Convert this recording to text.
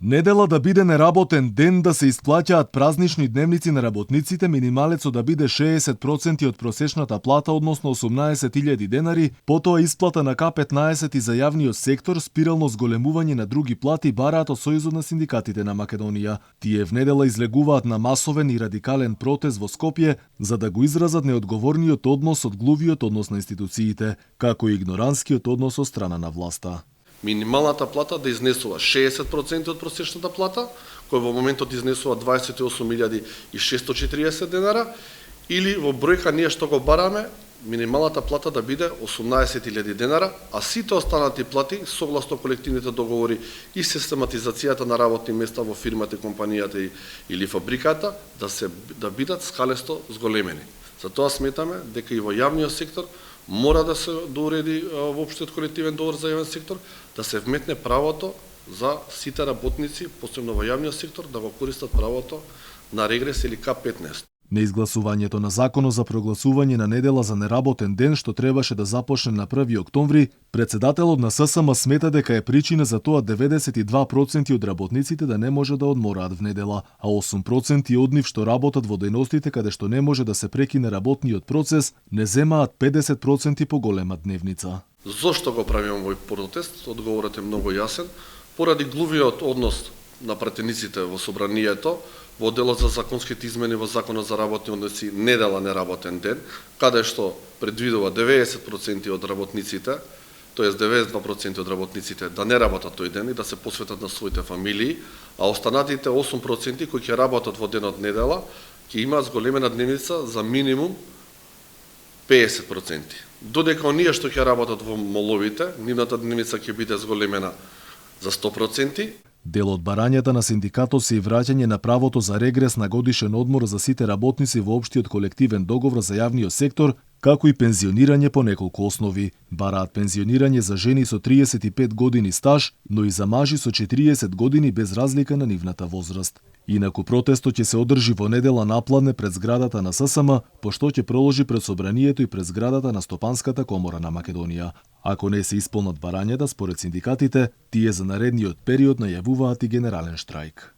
Недела да биде неработен ден, да се исплаќаат празнични дневници на работниците, минималецот да биде 60% од просечната плата, односно 18.000 денари, потоа исплата на К15 и за јавниот сектор, спирално зголемување на други плати бараат од Сојузот на синдикатите на Македонија. Тие в недела излегуваат на масовен и радикален протест во Скопје за да го изразат неодговорниот однос од глувиот однос на институциите, како и игноранскиот однос од страна на власта. Минималната плата да изнесува 60% од просечната плата, која во моментот изнесува 28.640 денара, или во бројка ние што го бараме, минималната плата да биде 18.000 денара, а сите останати плати, согласно колективните договори и систематизацијата на работни места во фирмата, компанијата или фабриката, да бидат скалесто зголемени. Затоа сметаме дека и во јавниот сектор мора да се доуреди воопштиот колективен договор за јавен сектор, да се вметне правото за сите работници, посебно во јавниот сектор, да го користат правото на регрес или К15. Неизгласувањето на законот за прогласување на недела за неработен ден, што требаше да започне на 1 октомври, председателот на ССМ смета дека е причина за тоа 92% од работниците да не може да одмораат в недела, а 8% од нив што работат во дејностите каде што не може да се прекине работниот процес, не земаат 50% поголема дневница. Зошто го правиме овој протест? Одговорот е многу јасен. Поради глувиот однос на пратениците во собранието, во делот за законските измени во Законот за работни односи недела неработен ден, каде што предвидува 90% од работниците, тоест 92% од работниците да не работат тој ден и да се посветат на своите фамилии, а останатите 8% кои ќе работат во денот недела, ќе имаат зголемена дневница за минимум 50%. Додека оние што ќе работат во моловите, нивната дневница ќе биде зголемена за 100%. Дел од барањата на синдикатот се и враќање на правото за регрес на годишен одмор за сите работници во општиот колективен договор за јавниот сектор, како и пензионирање по неколку основи. Бараат пензионирање за жени со 35 години стаж, но и за мажи со 40 години без разлика на нивната возраст. Инаку протестот ќе се одржи во недела напладне пред зградата на ССМ, пошто ќе проложи пред собранието и пред зградата на Стопанската комора на Македонија. Ако не се исполнат барањата според синдикатите, тие за наредниот период најавуваат и генерален штрајк.